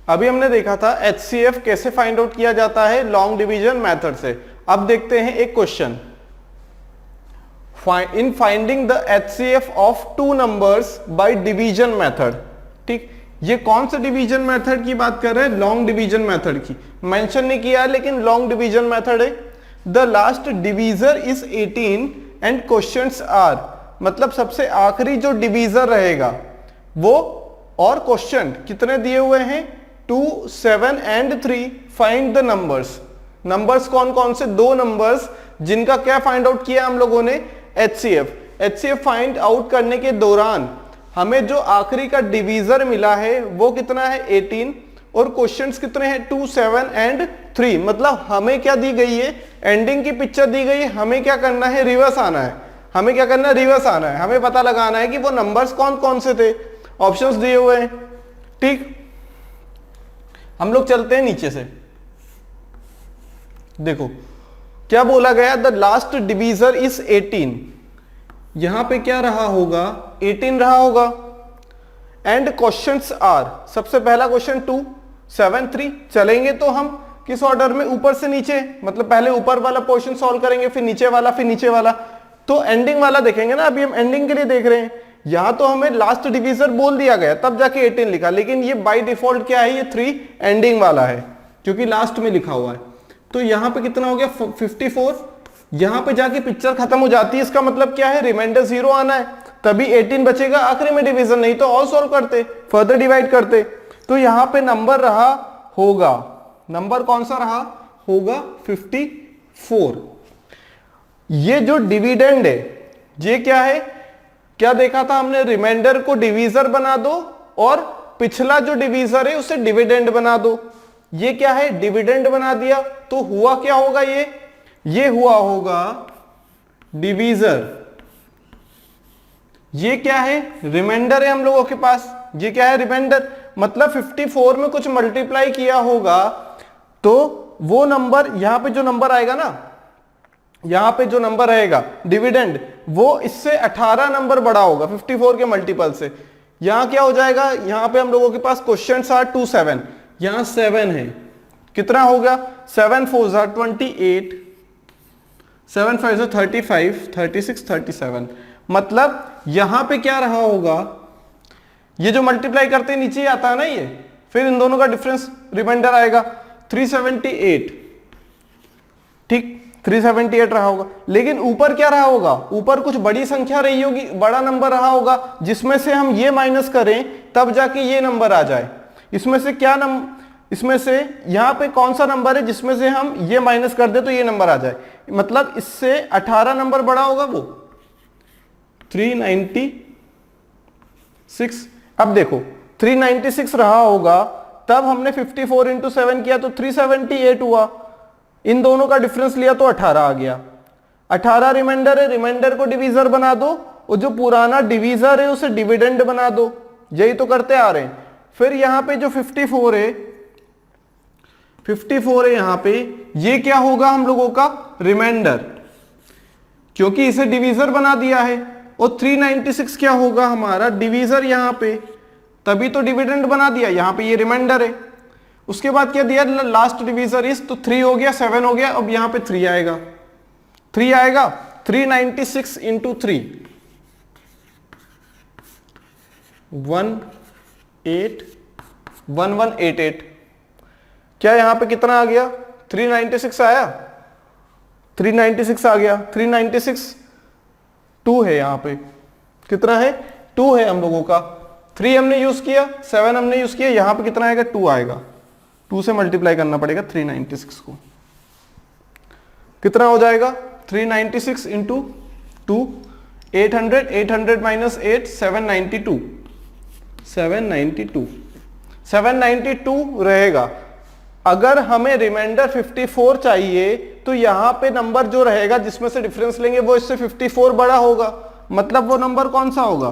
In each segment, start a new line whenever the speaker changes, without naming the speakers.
अभी हमने देखा था HCF कैसे फाइंड आउट किया जाता है, लॉन्ग डिवीजन मेथड से। अब देखते हैं एक question, in finding the HCF of two numbers by division method. ठीक, ये कौन सा डिवीजन मेथड की बात कर रहे हैं, लॉन्ग डिवीजन मेथड की। मेंशन नहीं किया है लेकिन लॉन्ग डिवीजन मेथड है। The last divisor is 18 and questions are, मतलब सबसे आखिरी जो डिवीजर रहेगा वो, और क्वेश्चन कितने दिए हुए हैं, 2, 7 and 3। Find the numbers. Numbers कौन कौन से, दो नंबर्स जिनका क्या फाइंड आउट किया हम लोगों ने, HCF फाइंड आउट करने के दौरान हमें जो आखिरी का डिवीजर मिला है वो कितना है, 18, और क्वेश्चंस कितने हैं, 2, 7 एंड 3। मतलब हमें क्या दी गई है, एंडिंग की पिक्चर दी गई है, हमें क्या करना है, रिवर्स आना है। हमें क्या करना है, रिवर्स आना है। हमें पता लगाना है कि वो नंबर्स कौन कौन से थे, ऑप्शंस दिए हुए हैं। ठीक, हम लोग चलते हैं नीचे से। देखो क्या बोला गया, द लास्ट डिवीजर इज 18। यहां पे क्या रहा होगा, 18 रहा होगा। एंड क्वेश्चंस आर, सबसे पहला क्वेश्चन 2, 7, 3। चलेंगे तो हम किस ऑर्डर में, ऊपर से नीचे, मतलब पहले ऊपर वाला पोर्शन सॉल्व करेंगे, फिर नीचे वाला, फिर नीचे वाला, तो एंडिंग वाला देखेंगे ना। अभी हम एंडिंग के लिए देख रहे हैं। यहां तो हमें लास्ट डिवीजर बोल दिया गया तब जाके 18 लिखा, लेकिन ये बाय डिफॉल्ट क्या है, ये 3 एंडिंग वाला है क्योंकि लास्ट में लिखा हुआ है। तो यहां पे कितना हो गया, 54। यहां पे जाके पिक्चर खत्म हो जाती है, इसका मतलब क्या है, रिमाइंडर 0 आना है, तभी 18 बचेगा आखिरी में डिवीजन, नहीं तो और सॉल्व करते, फर्दर डिवाइड करते। तो यहां पे नंबर रहा होगा, नंबर कौन सा रहा होगा, 54। ये जो डिविडेंड है ये क्या है, क्या देखा था हमने, रिमाइंडर को डिवीजर बना दो और पिछला जो डिवीजर है उसे डिविडेंड बना दो। ये क्या है, डिविडेंड बना दिया, तो हुआ क्या होगा, ये हुआ होगा डिवीजर। ये क्या है, रिमाइंडर है हम लोगों के पास, ये क्या है, रिमाइंडर। मतलब 54 में कुछ मल्टीप्लाई किया होगा तो वो नंबर, यहां पे जो नंबर आएगा ना, यहां पे जो नंबर रहेगा डिविडेंड, वो इससे 18 नंबर बड़ा होगा 54 के मल्टीपल से। यहां क्या हो जाएगा, यहां पे हम लोगों के पास क्वेश्चंस आर 2, 7, यहां 7 है, कितना हो गया, 7 4 जार 28, 7 5 जार 35, 36, 37। मतलब यहां पे क्या रहा होगा, ये जो मल्टीप्लाई करते हैं नीचे आता है ना ये, फिर इन दोनों का डिफरेंस रिमाइंडर आएगा 378। ठीक, 378 रहा होगा। लेकिन ऊपर क्या रहा होगा, ऊपर कुछ बड़ी संख्या रही होगी, बड़ा नंबर रहा होगा, जिसमें से हम ये माइनस करें तब जाके ये नंबर आ जाए। इसमें से क्या इसमें से यहां पे कौन सा नंबर है जिसमें से हम ये माइनस कर दे तो ये नंबर आ जाए, मतलब इससे 18 नंबर बड़ा होगा, वो 396। अब देखो 396 रहा होगा, तब हमने 54 इंटू 7 किया तो 378 हुआ। इन दोनों का डिफरेंस लिया तो 18 आ गया। 18 रिमाइंडर है, रिमाइंडर को डिवीजर बना दो, और जो पुराना डिवीजर है उसे डिविडेंड बना दो। यही तो करते आ रहे हैं। फिर यहां पे जो 54 है यहां पे, ये क्या होगा हम लोगों का, रिमाइंडर, क्योंकि इसे डिवीजर बना दिया है। और 396 क्या होगा हमारा, डिवीजर यहां पे, तभी तो डिविडेंड बना दिया, यहां पे ये रिमाइंडर है। उसके बाद क्या दिया, लास्ट डिवीजर इज, तो 3 हो गया, 7 हो गया, अब यहां पे 3 आएगा, 396 इंटू 3, 1188। क्या यहां पे कितना आ गया, 396 आया, 396 आ गया। 396 2 है, यहां पे कितना है, 2 है हम लोगों का। 3 हमने यूज किया, 7 हमने यूज किया, यहां पे कितना आएगा, 2 आएगा। 2 से मल्टीप्लाई करना पड़ेगा 396 को, कितना हो जाएगा, 396 इंटू 2, 800, 800 माइनस 8, 792, 792 रहेगा। अगर हमें रिमाइंडर 54 चाहिए तो यहां पे नंबर जो रहेगा जिसमें से डिफरेंस लेंगे वो इससे 54 बड़ा होगा, मतलब वो नंबर कौन सा होगा,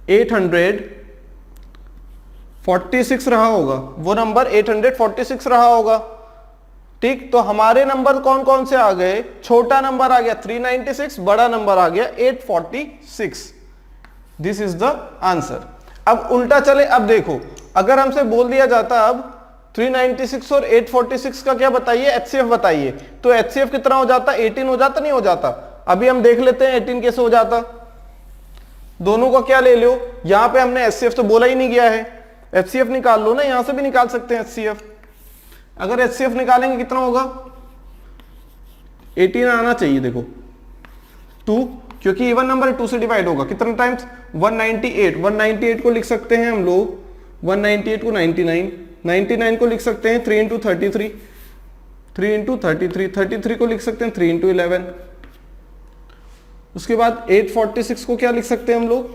846 रहा होगा, वो नंबर 846 रहा होगा। ठीक, तो हमारे नंबर कौन कौन से आ गए, छोटा नंबर आ गया 396, बड़ा नंबर आ गया 846। This is the answer. अब उल्टा चले, अब देखो अगर हमसे बोल दिया जाता अब 396 और 846 का क्या बताइए, एचसीएफ बताइए, तो एचसीएफ कितना हो जाता, 18 हो जाता, नहीं हो जाता? अभी हम देख लेते हैं 18 कैसे हो जाता। दोनों का क्या ले लो, यहां पे हमने एचसीएफ तो बोला ही नहीं गया है, एचसीएफ निकाल लो ना, यहां से भी निकाल सकते हैं एचसीएफ। अगर एचसीएफ निकालेंगे कितना होगा, 18 आना चाहिए, देखो 2, क्योंकि इवन नंबर 2 से डिवाइड होगा कितने टाइम्स, 198। 198 को लिख सकते हैं हम लोग, 198 को 99, 99 को लिख सकते हैं 3 इंटू 33, 3 इंटू 33, 33 को लिख सकते हैं 3 इंटू 11। उसके बाद 846 को क्या लिख सकते हैं हम लोग,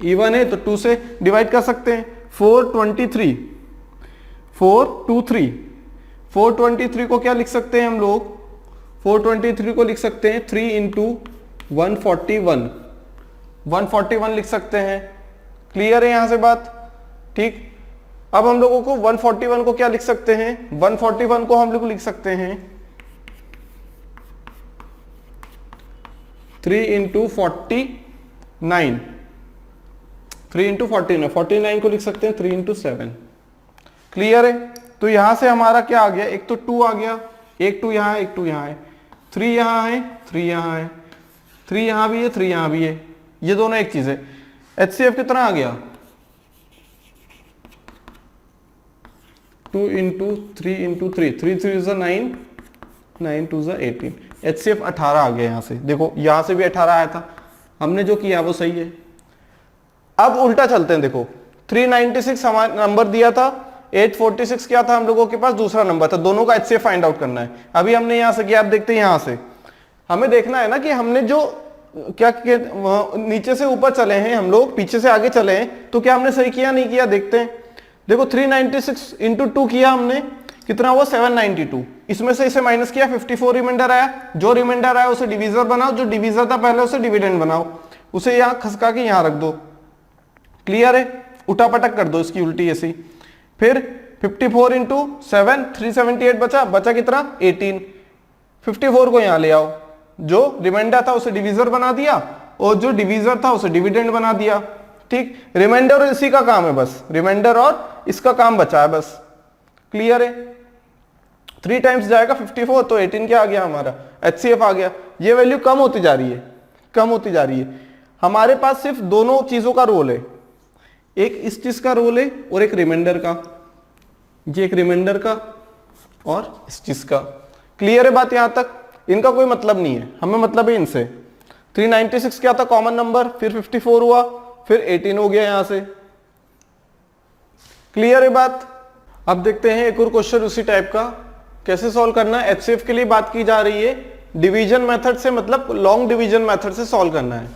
इवन है तो 2 से डिवाइड कर सकते हैं, 423, 423, 423 को क्या लिख सकते हैं हम लोग, 423 को लिख सकते हैं 3 इंटू 141, 141 लिख सकते हैं। क्लियर है यहां से बात? ठीक। अब हम लोगों को 141 को क्या लिख सकते हैं, 141 को हम लोग लिख सकते हैं 3 इंटू 49, 3 इंटू 49, 49 को लिख सकते हैं 3 इंटू 7। क्लियर है? तो यहां से हमारा क्या आ गया, एक तो 2 आ गया, एक 2 यहां है, एक 2 यहां है, 3 यहां है, 3 यहां है, 3 यहां भी है, 3 यहां भी है, ये दोनों एक चीज है। एचसीएफ कितना आ गया, 2 into 3 into 3, 3 3 is 9, 9 2 is 18। HCF 18 आ गया। यहां से देखो, यहां से भी 18 आया था, हमने जो किया वो सही है। अब उल्टा चलते हैं, देखो 396 हमारा नंबर दिया था, 846 क्या था हम लोगों के पास, दूसरा नंबर था, दोनों का एचसीएफ फाइंड आउट करना है। अभी हमने यहां से किया, आप देखते हैं यहां से हमें देखना है ना कि हमने जो क्या नीचे से ऊपर चले हैं हम लोग, पीछे से आगे चले हैं, तो क्या हमने सही किया नहीं किया, देखते हैं। देखो 396 इंटू 2 किया हमने, कितना हुआ 792, इसमें से इसे माइनस किया 54 रिमाइंडर आया, जो रिमाइंडर आया उसे डिवीजर बनाओ, जो डिवीजर था पहले उसे डिविडेंड बनाओ, उसे यहां खसका के यहां रख दो। क्लियर है? उठापटक कर दो इसकी उल्टी ऐसी। फिर 54 इंटू 7, 378 बचा कितना 18, 54 को यहां ले आओ, जो रिमाइंडर था उसे डिवीजर बना दिया और जो डिवीजर था उसे डिविडेंड बना दिया। ठीक, रिमाइंडर और इसी का काम है, बस रिमाइंडर और इसका काम बचा है बस। क्लियर है? 3 टाइम्स जाएगा 54, तो 18 क्या आ गया हमारा, एचसीएफ आ गया। ये वैल्यू कम होती जा रही है, कम होती जा रही है। हमारे पास सिर्फ दोनों चीजों का रोल है, एक इस चीज का रोल है और एक रिमाइंडर का, ये एक रिमाइंडर का और इस चीज का। क्लियर है बात यहां तक? इनका कोई मतलब नहीं है, हमें मतलब है इनसे। 396 क्या था कॉमन नंबर, फिर 54 हुआ, फिर 18 हो गया यहां से। क्लियर है बात? अब देखते हैं एक और क्वेश्चन उसी टाइप का, कैसे सॉल्व करना है। एचसीएफ के लिए बात की जा रही है, डिवीजन मेथड से, मतलब लॉन्ग डिवीजन मेथड से सॉल्व करना है।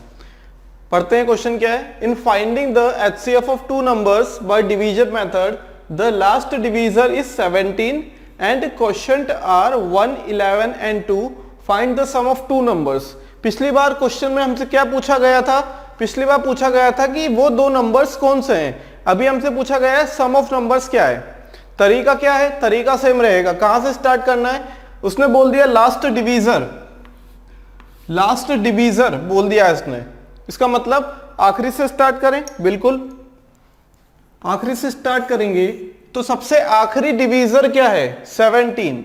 पढ़ते हैं क्वेश्चन क्या है। In finding the HCF of 2 numbers by division method, the last divisor is 17 and quotient are 1, 11 and 2। Find the sum of 2 numbers. पिछली बार क्वेश्चन में हमसे क्या पूछा गया था, पिछली बार पूछा गया था कि वो 2 नंबर्स कौन से हैं। अभी हमसे पूछा गया है सम ऑफ नंबर्स क्या है। तरीका क्या है, तरीका सेम रहेगा। कहां से स्टार्ट करना है, उसने बोल दिया लास्ट डिवीजर, लास्ट डिवीजर बोल दिया इसने, इसका मतलब आखिरी से स्टार्ट करें। बिल्कुल आखिरी से स्टार्ट करेंगे तो सबसे आखिरी डिवीजर क्या है 17,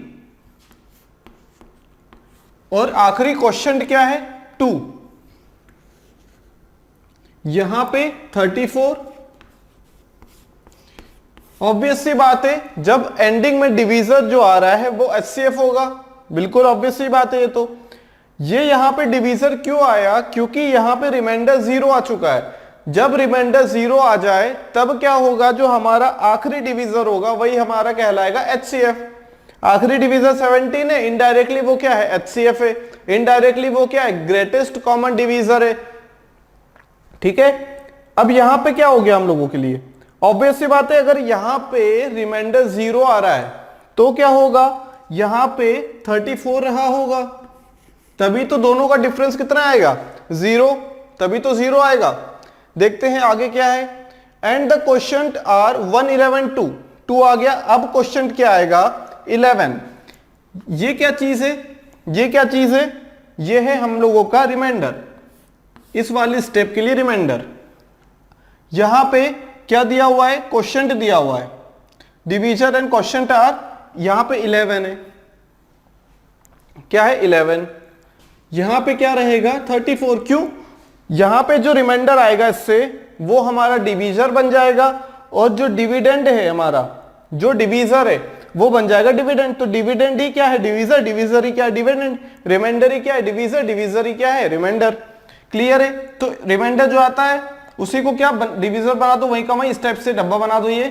और आखिरी क्वोशिएंट क्या है 2। यहां पे 34। ऑब्वियस सी बात है, जब एंडिंग में डिवीजर जो आ रहा है वो एचसीएफ होगा। बिल्कुल ऑब्वियस सी बात है ये तो। ये यहां पे डिवीजर क्यों आया, क्योंकि यहां पे रिमाइंडर 0 आ चुका है। जब रिमाइंडर 0 आ जाए तब क्या होगा, जो हमारा आखिरी डिवीजर होगा वही हमारा कहलाएगा एचसीएफ। आखिरी डिवीजर 17 है, इनडायरेक्टली वो क्या है एचसीएफ है, इनडायरेक्टली वो क्या है ग्रेटेस्ट कॉमन डिवीजर है। ठीक है, अब यहां पे क्या हो गया हम लोगों के लिए, ऑब्वियस सी बात है, अगर यहां पे रिमाइंडर 0 आ रहा है तो क्या होगा, यहां पे 34 रहा होगा, तभी तो दोनों का डिफरेंस कितना आएगा 0, तभी तो 0 आएगा। देखते हैं आगे क्या है। एंड द क्वोशिएंट आर 1, 11, 2, 2 आ गया। अब क्वोशिएंट क्या आएगा 11। ये क्या चीज है, ये क्या चीज है, ये है हम लोगों का रिमाइंडर, इस वाली स्टेप के लिए रिमाइंडर। यहां पे क्या दिया हुआ है, क्वोशिएंट दिया हुआ है, डिवीजर एंड क्वोशिएंट आर, यहां पे 11 है, क्या है 11, यहां पे क्या रहेगा 34, क्यों, यहां पे जो रिमाइंडर आएगा इससे वो हमारा डिवीजर बन जाएगा, और जो डिविडेंड है हमारा, जो डिवीजर है वो बन जाएगा डिविडेंड। तो डिविडेंड ही क्या है, डिवीजर, डिवीजर ही क्या है डिविडेंड, रिमाइंडर ही क्या है डिवीजर, डिवीजर ही क्या है रिमाइंडर। क्लियर है। तो रिमाइंडर जो आता है उसी को क्या डिवीजर बना दो, वही का वही इस टाइप से डब्बा बना दो ये,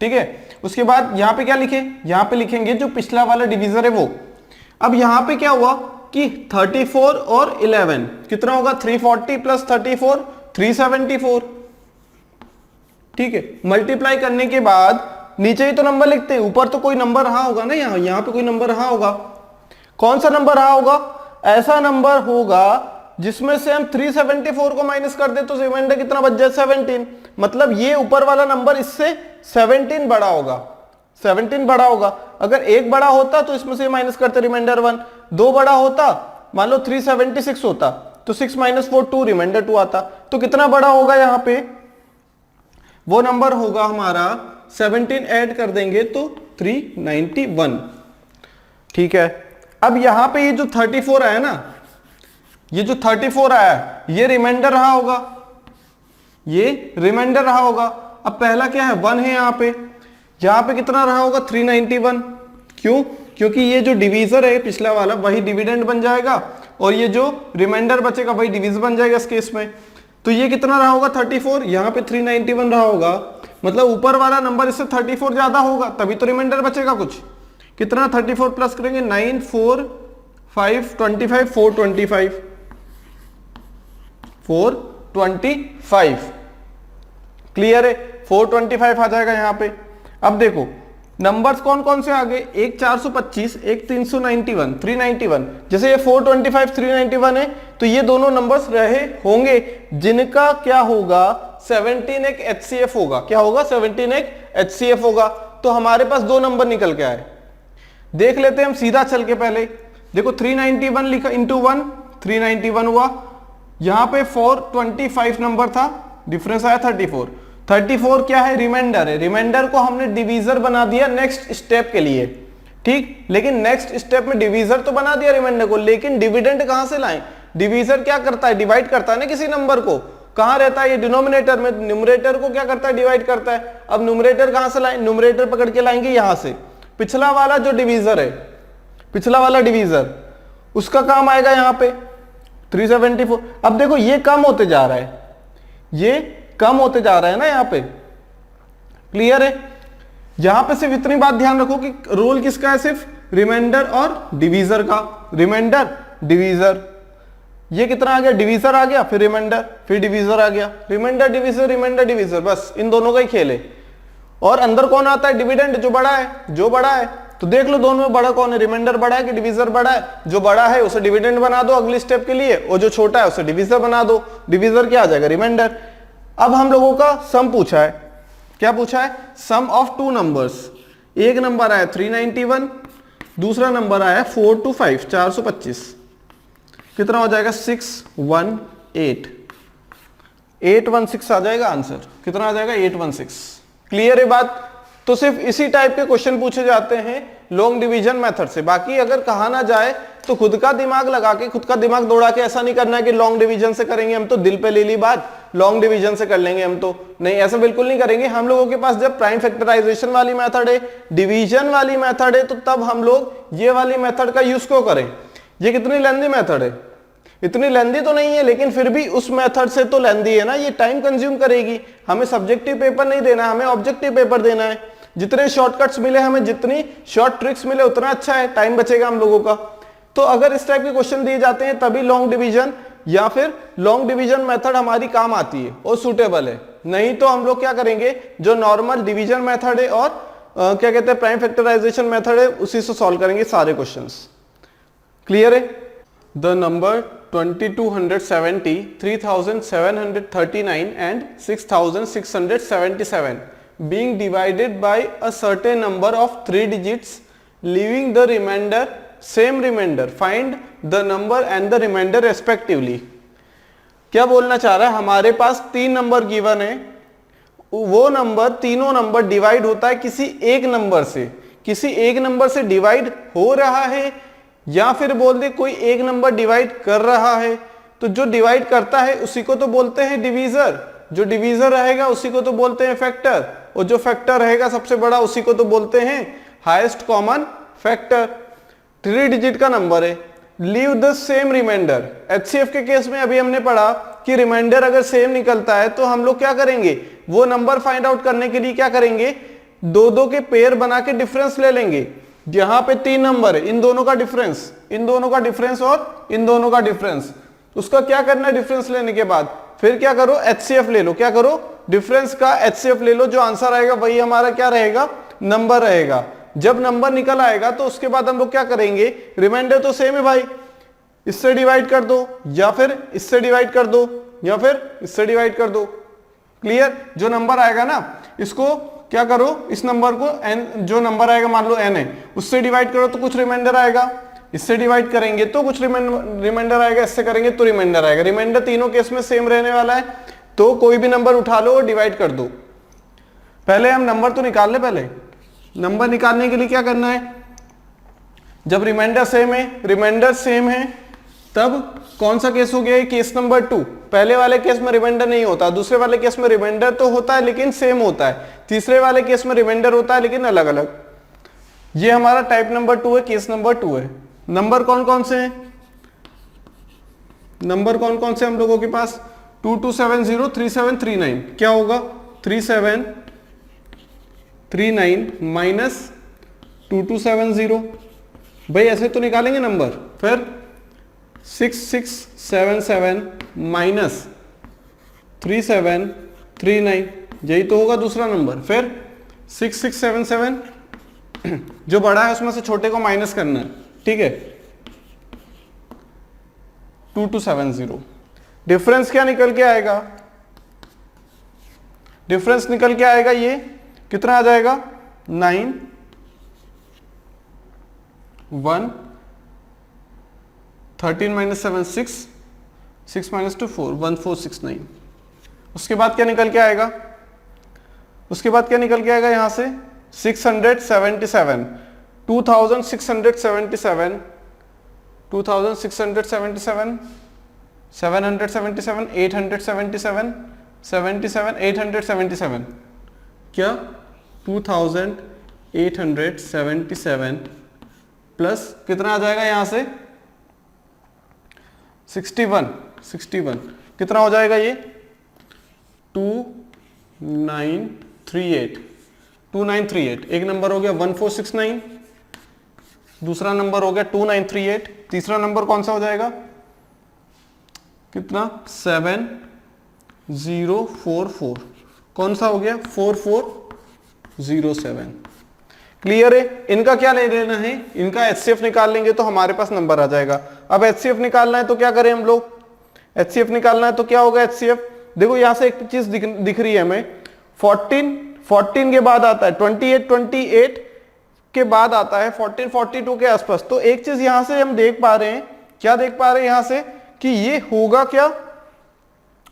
ठीक है। उसके बाद यहां पे क्या लिखे, यहां पे लिखेंगे जो पिछला वाला डिवीजर है वो। अब यहां पे क्या हुआ कि 34 और 11 कितना होगा, 340 प्लस 34 374, ठीक है। मल्टीप्लाई करने के बाद नीचे ही तो नंबर लिखते हैं, ऊपर तो कोई नंबर रहा होगा ना, यहां पे कोई नंबर रहा होगा, कौन सा नंबर रहा होगा, ऐसा नंबर होगा जिसमें से हम 374 को माइनस कर दे तो रिमाइंडर कितना बच जाए 17, मतलब ये ऊपर वाला नंबर इससे 17 बड़ा होगा, 17 बड़ा होगा। अगर एक बड़ा होता तो इसमें से माइनस करते रिमाइंडर 1, दो बड़ा होता मान लो 376 होता तो 6 माइनस 4 2, रिमाइंडर 2 आता। तो कितना बड़ा होगा यहां पे, वो नंबर होगा हमारा 17 ऐड कर देंगे तो 391, ठीक है। अब यहां पे ये जो 34 आया ना, ये जो 34 आया ये रिमाइंडर रहा होगा, ये रिमाइंडर रहा होगा। अब पहला क्या है 1 है, यहां पे कितना रहा होगा 391, क्यों, क्योंकि ये जो डिवीजर है पिछला वाला वही डिविडेंड बन जाएगा, और ये जो रिमाइंडर बचेगा वही डिवीजर बन जाएगा इस केस में। तो ये कितना रहा होगा 34, यहां पे 391 रहा होगा, मतलब ऊपर वाला नंबर इससे 34 ज्यादा होगा, तभी तो रिमाइंडर बचेगा कुछ। कितना 34 प्लस करेंगे 9 4 5 25 425 425, क्लियर है, 425 आ जाएगा यहां पे। अब देखो नंबर्स कौन कौन से आ गए, एक 425, एक 391 391, जैसे ये 425 391 है तो ये दोनों नंबर्स रहे होंगे जिनका क्या होगा 17 एक HCF होगा, क्या होगा 17 एक HCF होगा। तो हमारे पास दो नंबर निकल के आए, देख लेते हैं हम सीधा चल के। पहले देखो 391 लिखा इंटू 1, 391 हुआ, यहां पे 425 नंबर था, डिफरेंस आया 34, 34 क्या है रिमाइंडर है, रिमाइंडर को हमने डिवीजर बना दिया नेक्स्ट स्टेप के लिए, ठीक। लेकिन नेक्स्ट स्टेप में डिवीजर तो बना दिया रिमाइंडर को, लेकिन डिविडेंड कहां से लाएं, डिवीजर क्या करता है डिवाइड करता है ना किसी नंबर को, कहां रहता है ये डिनोमिनेटर में, न्यूमरेटर को क्या करता है डिवाइड करता है। अब न्यूमरेटर कहां से लाएं, न्यूमरेटर पकड़ के लाएंगे यहां से, पिछला वाला जो डिवीजर है, पिछला वाला डिवीजर उसका काम आएगा यहां पे 374। अब देखो ये कम होते जा रहा है, ये कम होते जा रहा है ना यहां पे, क्लियर है। यहां पे सिर्फ इतनी बात ध्यान रखो कि रोल किसका है, सिर्फ रिमाइंडर और डिवीजर का, रिमाइंडर डिवीजर। ये कितना आ गया डिवीजर आ गया, फिर रिमाइंडर, फिर डिवीजर आ गया, रिमाइंडर डिवीजर रिमाइंडर डिवीजर, बस इन दोनों का ही खेल है। और अंदर कौन आता है डिविडेंड, जो बड़ा है, जो बड़ा है। तो देख लो दोनों में बड़ा कौन है, रिमाइंडर बड़ा है कि डिवीजर बड़ा है, जो बड़ा है उसे डिविडेंड बना दो अगली स्टेप के लिए, और जो छोटा है उसे डिवीजर बना दो, डिवीजर क्या आ जाएगा रिमाइंडर। अब हम लोगों का सम पूछा है, क्या पूछा है, सम ऑफ टू नंबर्स। एक नंबर आया 391, दूसरा नंबर आया 425 425, कितना हो जाएगा 618, 816 आ जाएगा आंसर, कितना आ जाएगा 816। क्लियर है बात। तो सिर्फ इसी टाइप के क्वेश्चन पूछे जाते हैं लॉन्ग डिवीजन मेथड से। बाकी अगर कहा ना जाए तो खुद का दिमाग लगा के, खुद का दिमाग दौड़ा के, ऐसा नहीं करना है कि लॉन्ग डिवीजन से करेंगे हम तो दिल पे ले ली बात, लॉन्ग डिवीजन से कर लेंगे हम तो, नहीं ऐसा बिल्कुल नहीं करेंगे। हम लोगों के पास जब प्राइम फैक्टराइजेशन वाली मेथड है, डिवीजन वाली मेथड है, तो तब हम लोग ये वाली मेथड का यूज क्यों करें। ये कितनी लेंदी मेथड है, इतनी लेंदी तो नहीं है, लेकिन फिर भी उस मेथड से तो लेंदी है ना, ये टाइम कंज्यूम करेगी। हमें सब्जेक्टिव पेपर नहीं देना, हमें ऑब्जेक्टिव पेपर देना है। जितने शॉर्टकट्स मिले हमें, जितनी शॉर्ट ट्रिक्स मिले उतना अच्छा है, टाइम बचेगा हम लोगों का। तो अगर इस टाइप के क्वेश्चन दिए जाते हैं तभी लॉन्ग डिवीजन या फिर लॉन्ग डिवीजन मेथड हमारी काम आती है और सुटेबल है, नहीं तो हम लोग क्या करेंगे, जो नॉर्मल डिवीजन मेथड है और क्या कहते हैं प्राइम फैक्टराइजेशन मेथड है, उसी से सॉल्व करेंगे सारे क्वेश्चंस। क्लियर है। The number 2270, 3739 and 6677 being divided by a certain number of 3 digits, leaving the remainder same remainder, find the number and the remainder respectively। क्या बोलना चाह रहा है, हमारे पास 3 नंबर गिवन है वो नंबर, तीनों नंबर डिवाइड होता है किसी एक नंबर से, किसी एक नंबर से डिवाइड हो रहा है, या फिर बोल दे कोई एक नंबर डिवाइड कर रहा है। तो जो डिवाइड करता है उसी को तो बोलते हैं डिवीजर, जो डिवीजर रहेगा उसी को तो बोलते हैं फैक्टर, और जो फैक्टर रहेगा सबसे बड़ा उसी को तो बोलते हैं हाईएस्ट कॉमन फैक्टर। 3 डिजिट का नंबर है, leave the same remainder. HCF के केस में अभी हमने पढ़ा कि रिमाइंडर अगर सेम निकलता है तो हम लोग क्या करेंगे, वो नंबर फाइंड आउट करने के लिए क्या करेंगे, दो दो के पेयर बना के डिफरेंस ले लेंगे। यहां पे 3 नंबर है, इन दोनों का डिफरेंस, इन दोनों का डिफरेंस और इन दोनों का डिफरेंस, उसका क्या करना है, डिफरेंस लेने के बाद फिर क्या करो, एचसीएफ ले लो। क्या करो, डिफरेंस का एचसीएफ ले लो, जो आंसर आएगा वही हमारा क्या रहेगा, नंबर रहेगा। जब नंबर निकल आएगा तो उसके बाद हम लोग क्या करेंगे, रिमाइंडर तो सेम है भाई, इससे डिवाइड कर दो या फिर इससे डिवाइड कर दो या फिर इससे डिवाइड कर दो। क्लियर, जो नंबर आएगा ना इसको क्या करो, इस नंबर को n, जो नंबर आएगा मान लो n है, उससे डिवाइड करो तो कुछ रिमाइंडर आएगा, इससे डिवाइड करेंगे तो कुछ रिमाइंडर आएगा, इससे करेंगे तो रिमाइंडर आएगा। रिमाइंडर तीनों केस में सेम रहने वाला है, तो कोई भी नंबर उठा लो और डिवाइड कर दो। पहले हम नंबर तो निकाल ले, पहले नंबर निकालने के लिए क्या करना है, जब रिमाइंडर सेम है, रिमाइंडर सेम है, तब कौन सा केस हो गया, केस नंबर 2। पहले वाले केस में रिमाइंडर नहीं होता, दूसरे वाले केस में रिमाइंडर तो होता है लेकिन सेम होता है, तीसरे वाले केस में रिमाइंडर होता है लेकिन अलग अलग। ये हमारा टाइप नंबर 2 है, केस नंबर 2 है। नंबर कौन कौन से हैं, नंबर कौन कौन से हम लोगों के पास, 22703739, क्या होगा 3739 माइनस 2270, भाई ऐसे तो निकालेंगे नंबर, फिर 6677 माइनस 3739, यही तो होगा दूसरा नंबर। फिर 6677, जो बड़ा है उसमें से छोटे को माइनस करना है, ठीक है, 2270। डिफरेंस क्या निकल के आएगा, डिफरेंस निकल के आएगा ये कितना आ जाएगा, 9 1 13 माइनस 7 6 6 माइनस 2 4 1469। उसके बाद क्या निकल के आएगा, उसके बाद क्या निकल के आएगा यहां से 677 2677 2677 777 877 77 877, क्या 2877 प्लस कितना आ जाएगा यहां से 61 कितना हो जाएगा ये 2938। एक नंबर हो गया 1469, दूसरा नंबर हो गया 2938, तीसरा नंबर कौन सा हो जाएगा, कितना 7044, कौन सा हो गया 4407। क्लियर है, इनका क्या ले लेना है, इनका एचसीएफ निकाल लेंगे तो हमारे पास नंबर आ जाएगा। अब एचसीएफ निकालना है तो क्या करें हम लोग, एचसीएफ निकालना है तो क्या होगा एचसीएफ, देखो यहां से एक चीज दिख रही है हमें, 14 के बाद आता है 28 के बाद आता है 42 के आसपास। तो एक चीज यहां से हम देख पा रहे हैं, क्या देख पा रहे हैं यहां से, कि ये होगा क्या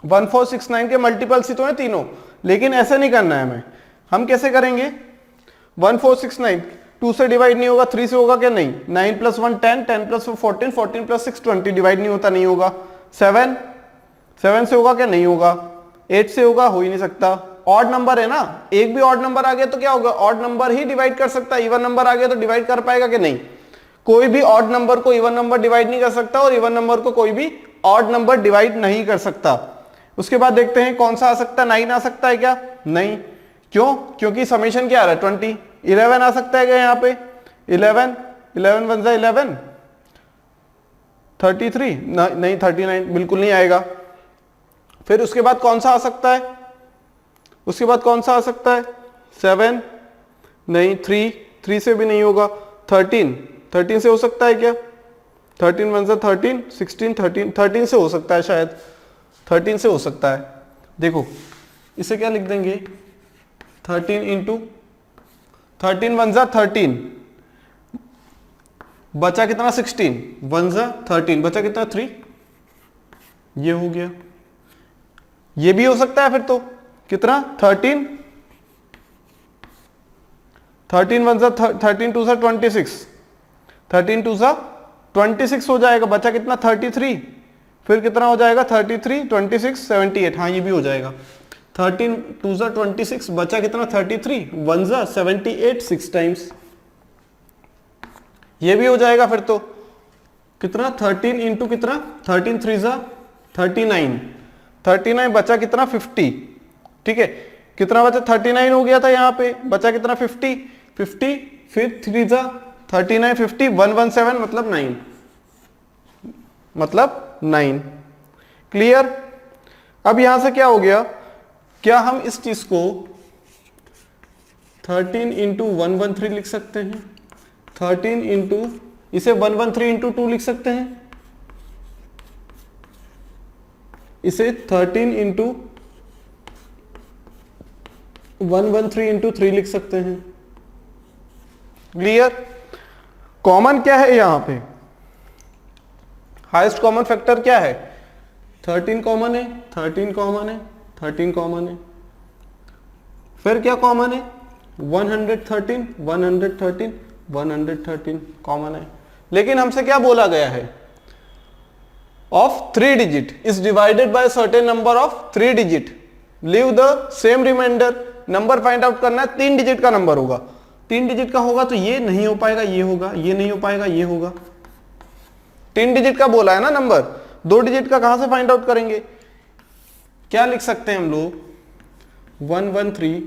1469 के मल्टीपल्स ही तो है तीनों, लेकिन ऐसे नहीं करना है हमें। हम कैसे करेंगे, 1469 2 से डिवाइड नहीं होगा, 3 से होगा क्या, नहीं, 9 + 1 10, 10 + 4 14, 14 + 6 20, डिवाइड नहीं होता, नहीं होगा। 7 से होगा क्या, नहीं होगा। 8 से होगा, हो ही नहीं सकता, ऑड नंबर है ना, एक भी ऑड नंबर आ गया तो क्या होगा, ऑड नंबर ही डिवाइड कर सकता है, इवन नंबर आ गया तो डिवाइड कर पाएगा कि नहीं, कोई भी ऑड नंबर को इवन नंबर डिवाइड नहीं कर सकता और इवन नंबर को कोई भी ऑड नंबर डिवाइड नहीं कर सकता। उसके बाद देखते हैं कौन सा आ सकता है, 9 आ सकता है क्या, नहीं, क्यों, क्योंकि समेशन क्या आ रहा है 20। 11 आ सकता है क्या यहाँ पे, 11 1 जा 11, 33 नहीं, 39 बिल्कुल नहीं आएगा। फिर उसके बाद कौन सा आ सकता है, उसके बाद कौन सा आ सकता है, 7 नहीं, 3 से भी नहीं होगा। 13 से हो सकता है क्या, 13 1 जा 13, 16 13 से हो सकता है, शायद 13 से हो सकता है। देखो इसे क्या लिख देंगे, 13 इंटू 13 1 जा 13, बचा कितना 16, 1 जा 13, बचा कितना 3, ये हो गया। ये भी हो सकता है फिर तो कितना 13 13 वन सा 13 टू सा 26, 13 टू सा 26 हो जाएगा, बचा कितना 33, फिर कितना हो जाएगा 33 26 78, हाँ ये भी हो जाएगा 13 टू सा 26, बचा कितना 33, 1 सा 78 6 टाइम्स, ये भी हो जाएगा। फिर तो कितना 13 इंटू कितना 13 3 सा 39, 39 बचा कितना 50, ठीक है, कितना बचा 39 हो गया था यहाँ पे, बचा कितना 50 50, फिर 3 सा 39 50 117 मतलब 9, मतलब 9। क्लियर। अब यहां से क्या हो गया, क्या हम इस चीज को 13 इंटू 113 लिख सकते हैं, 13 इंटू इसे 113 इंटू 2 लिख सकते हैं, इसे 13 इंटू 113 इंटू 3 लिख सकते हैं। क्लियर। कॉमन क्या है यहां पे, हाईएस्ट कॉमन फैक्टर क्या है 13 कॉमन है, 13 कॉमन है, 13 कॉमन है, फिर क्या कॉमन है 113 113 113 कॉमन है। लेकिन हमसे क्या बोला गया है, of 3 digit is divided by certain number of 3 digit, leave the same remainder. Number find out करना है, 3 डिजिट का नंबर होगा, 3 डिजिट का होगा तो ये नहीं हो पाएगा, ये होगा, ये नहीं हो पाएगा, ये होगा। 3 डिजिट का बोला है ना नंबर, 2 डिजिट का कहां से फाइंड आउट करेंगे, क्या लिख सकते हैं हम लोग 113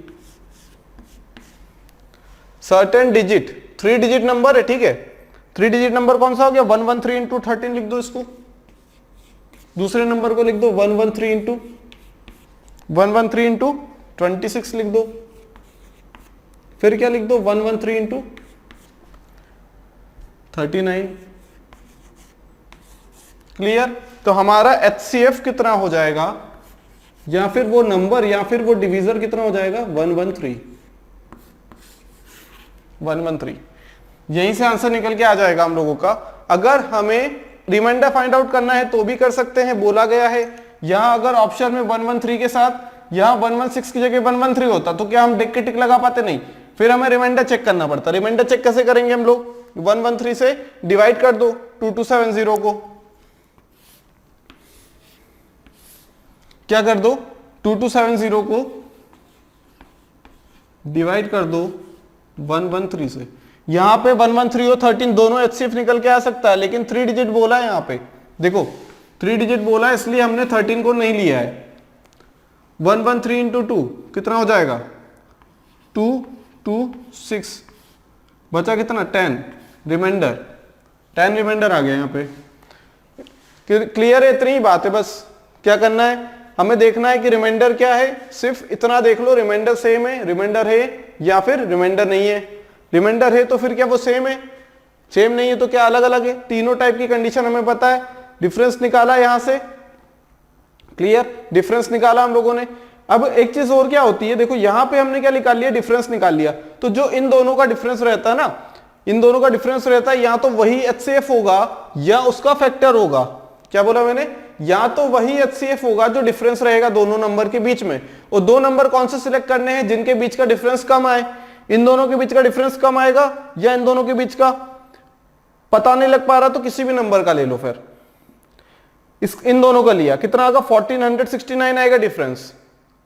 सर्टेन डिजिट, 3 डिजिट नंबर है, ठीक है, 3 डिजिट नंबर कौन सा हो गया 113 इंटू 13 लिख दो, इसको दूसरे नंबर को लिख दो 113 इंटू 113 इंटू 26 लिख दो, फिर क्या लिख दो 113 इंटू 39। क्लियर। तो हमारा HCF कितना हो जाएगा, या फिर वो नंबर या फिर वो डिवीजर कितना हो जाएगा 113 113। यहीं से आंसर निकल के आ जाएगा हम लोगों का। अगर हमें रिमाइंडर फाइंड आउट करना है तो भी कर सकते हैं, बोला गया है। यहां अगर ऑप्शन में 113 के साथ यहां 116 की जगह 113 होता तो क्या हम देख के टिक लगा पाते, नहीं, फिर हमें रिमाइंडर चेक करना पड़ता। रिमाइंडर चेक कैसे करेंगे हम लोग, 113 से डिवाइड कर दो 2270 को, क्या कर दो 2270 को डिवाइड कर दो 113 से। यहां पे 113 और 13 दोनों HCF निकल के आ सकता है, लेकिन 3 डिजिट बोला है, यहां पे देखो 3 डिजिट बोला है, इसलिए हमने 13 को नहीं लिया है। 113 इंटू 2 कितना हो जाएगा 226, बचा कितना 10 रिमाइंडर, 10 रिमाइंडर आ गया यहां पे। क्लियर है, इतनी ही बात है बस। क्या करना है, हमें देखना है कि रिमाइंडर क्या है, सिर्फ इतना देख लो, रिमाइंडर सेम है, रिमाइंडर है या फिर रिमाइंडर नहीं है। रिमाइंडर है तो फिर क्या वो सेम है, सेम नहीं है तो क्या अलग अलग है। तीनों टाइप की कंडीशन हमें पता है, डिफरेंस निकाला यहां से। क्लियर, डिफरेंस निकाला हम लोगों ने। अब एक चीज और क्या होती है, देखो यहां पे हमने क्या निकाल लिया, डिफरेंस निकाल लिया, तो जो इन दोनों का डिफरेंस रहता है ना, इन दोनों का डिफरेंस रहता है, या तो वही HCF होगा या उसका फैक्टर होगा। क्या बोला मैंने, या तो वही HCF होगा जो डिफरेंस रहेगा दोनों नंबर के बीच में। और 2 नंबर कौन से सिलेक्ट करने हैं, जिनके बीच का डिफरेंस कम आए। इन दोनों के बीच का डिफरेंस कम आएगा या इन दोनों के बीच का, पता नहीं लग पा रहा तो किसी भी नंबर का ले लो। फिर इन दोनों का लिया, कितना आएगा 1469 आएगा डिफरेंस,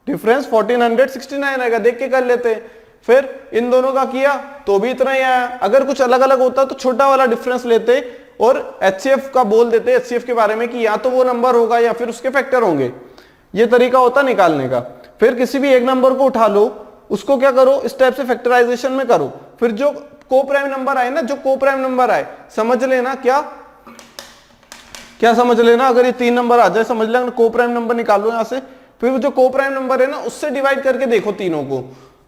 डिफरेंस 1469 आएगा, देख के कर लेते हैं। फिर इन दोनों का किया तो भी इतना ही आया। अगर कुछ अलग अलग होता तो छोटा वाला डिफरेंस लेते और HCF का बोल देते, HCF के बारे में कि या तो वो नंबर होगा या फिर उसके फैक्टर होंगे। ये तरीका होता निकालने का। फिर किसी भी एक नंबर को उठा लो, उसको क्या करो, इस टाइप से फैक्टराइजेशन में करो। फिर जो को प्राइम नंबर आए ना, जो को प्राइम नंबर आए, समझ लेना क्या समझ लेना, अगर ये 3 नंबर आ जाए समझ लेना को प्राइम नंबर निकालो यहां से। फिर जो को प्राइम नंबर है ना, उससे डिवाइड करके देखो तीनों को,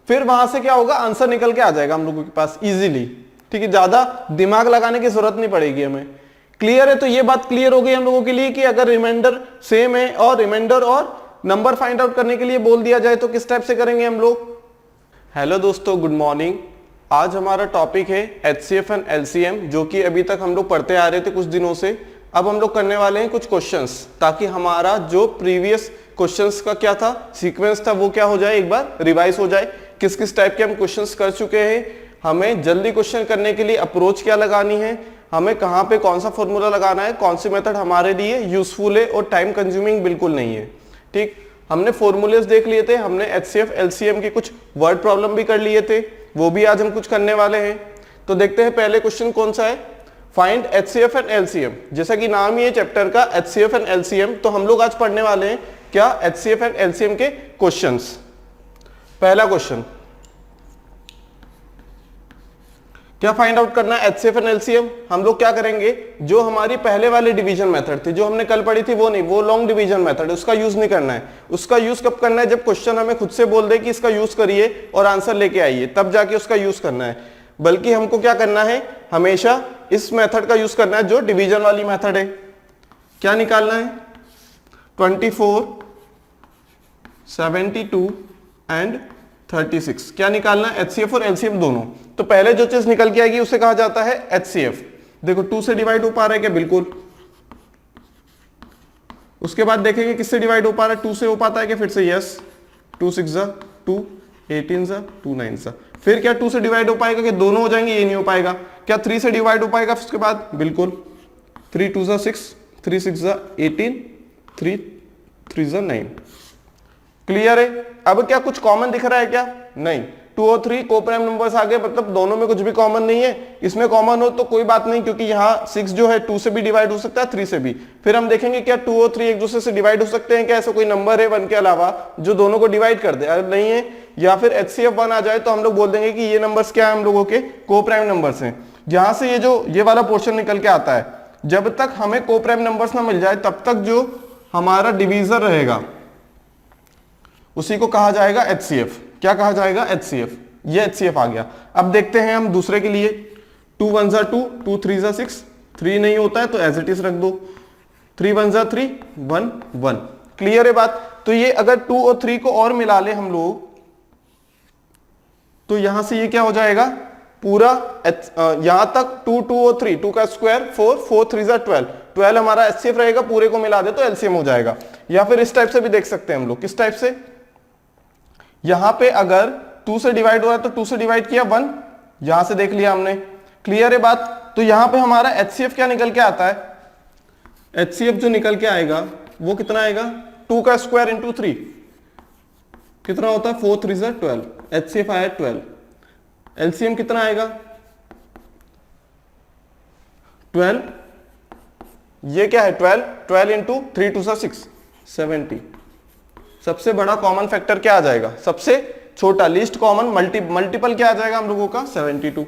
फिर वहां से क्या होगा, आंसर निकल के आ जाएगा हम लोगों के पास इजीली। ठीक है, ज्यादा दिमाग लगाने की जरूरत नहीं पड़ेगी हमें। क्लियर है, तो ये बात क्लियर हो गई हम लोगों के लिए कि अगर रिमाइंडर सेम है और रिमाइंडर और नंबर फाइंड आउट करने के लिए बोल दिया जाए तो किस टाइप से करेंगे हम लोग। हेलो दोस्तों, गुड मॉर्निंग। आज हमारा टॉपिक है HCF एंड LCM, जो कि अभी तक हम लोग पढ़ते आ रहे थे कुछ दिनों से। अब हम लोग करने वाले हैं कुछ क्वेश्चंस, ताकि हमारा जो प्रीवियस क्वेश्चंस का क्या था, सीक्वेंस था, वो क्या हो जाए, एक बार रिवाइज हो जाए, किस किस टाइप के हम क्वेश्चंस कर चुके हैं, हमें जल्दी क्वेश्चन करने के लिए अप्रोच क्या लगानी है, हमें कहां पे कौन सा फॉर्मूला लगाना है, कौन सी मेथड हमारे लिए यूजफुल है और टाइम कंज्यूमिंग बिल्कुल नहीं है। ठीक, हमने फॉर्मूलेस देख लिए थे, हमने HCF LCM के कुछ वर्ड प्रॉब्लम भी कर लिए थे, वो भी आज हम कुछ करने वाले हैं। तो देखते हैं पहले क्वेश्चन कौन सा है, फाइंड HCF एंड LCM। जैसा कि नाम ही है चैप्टर का HCF एंड LCM, तो हम लोग आज पढ़ने वाले हैं क्या, HCF एंड LCM के क्वेश्चंस। पहला क्वेश्चन क्या फाइंड आउट करना है, HCF एंड LCM। हम लोग क्या करेंगे, जो हमारी पहले वाली डिवीजन मेथड थी जो हमने कल पढ़ी थी, वो नहीं, वो लॉन्ग डिवीजन मेथड, उसका यूज नहीं करना है। उसका यूज कब करना है, जब क्वेश्चन हमें खुद से बोल दे कि इसका यूज करिए और आंसर लेके आइए, तब जाके उसका यूज करना है। बल्कि हमको क्या करना है, हमेशा इस मेथड का यूज करना है जो डिवीजन वाली मेथड है। क्या निकालना है, 24, 72 एंड 36, क्या निकालना है, HCF और LCM दोनों। तो पहले जो चीज निकल के आएगी उसे कहा जाता है HCF। देखो 2 से डिवाइड हो पा रहा है क्या, बिल्कुल। उसके बाद देखेंगे किससे डिवाइड हो पा रहा है, 2 से हो पाता है क्या, फिर से यस, 2 6 2, 18 2 9। फिर क्या 2 से डिवाइड हो पाएगा कि दोनों हो जाएंगे, ये नहीं हो पाएगा। क्या 3 से डिवाइड हो पाएगा उसके बाद, बिल्कुल, 3 2 6, 3 6 18, 3 3 9। क्लियर है। अब क्या कुछ कॉमन दिख रहा है क्या, नहीं, 2 और 3 कोप्राइम नंबर्स आ गए, मतलब दोनों में कुछ भी कॉमन नहीं है। इसमें कॉमन हो तो कोई बात नहीं, क्योंकि यहाँ 6 जो है 2 से भी डिवाइड हो सकता है, 3 से भी। फिर हम देखेंगे क्या 2 और 3 एक दूसरे से डिवाइड हो सकते हैं क्या, ऐसा कोई नंबर है 1 के अलावा जो दोनों को डिवाइड कर दे, अगर नहीं है या फिर HCF 1 आ जाए तो हम लोग बोल देंगे कि ये नंबर्स क्या है, हम लोगों के कोप्राइम नंबर्स हैं। यहां से ये वाला पोर्शन निकल के आता है, जब तक हमें कोप्राइम नंबर्स ना मिल जाए तब तक जो हमारा डिवीजर रहेगा उसी को कहा जाएगा HCF। क्या कहा जाएगा, HCF। ये HCF आ गया। अब देखते हैं हम दूसरे के लिए, 2 1 2, 2 3 6, 3 नहीं होता है तो एज इट इज रख दो, 3 1 3, 1 1। क्लियर है बात। तो ये अगर 2 और 3 को और मिला ले हम लोग, तो यहां से ये क्या हो जाएगा, पूरा यहां तक 2 2 और 3, 2 का स्क्वायर 4, 4 3 12, 12 हमारा HCF रहेगा, पूरे को मिला दे तो LCM हो जाएगा। या फिर इस टाइप से भी देख सकते हैं हम लोग, किस टाइप से, यहां पे अगर 2 से डिवाइड हो रहा है तो 2 से डिवाइड किया 1, यहां से देख लिया हमने। क्लियर है बात। तो यहां पे हमारा HCF क्या निकल के आता है, HCF जो निकल के आएगा वो कितना आएगा, 2 का स्क्वायर इंटू 3 कितना होता है, 4 3 12, HCF आया 12। LCM कितना आएगा, 12, ये क्या है 12, 12 इंटू 3 2 6, 70। सबसे बड़ा कॉमन फैक्टर क्या आ जाएगा, सबसे छोटा लीस्ट कॉमन मल्टीपल क्या आ जाएगा हम लोगों का, 72।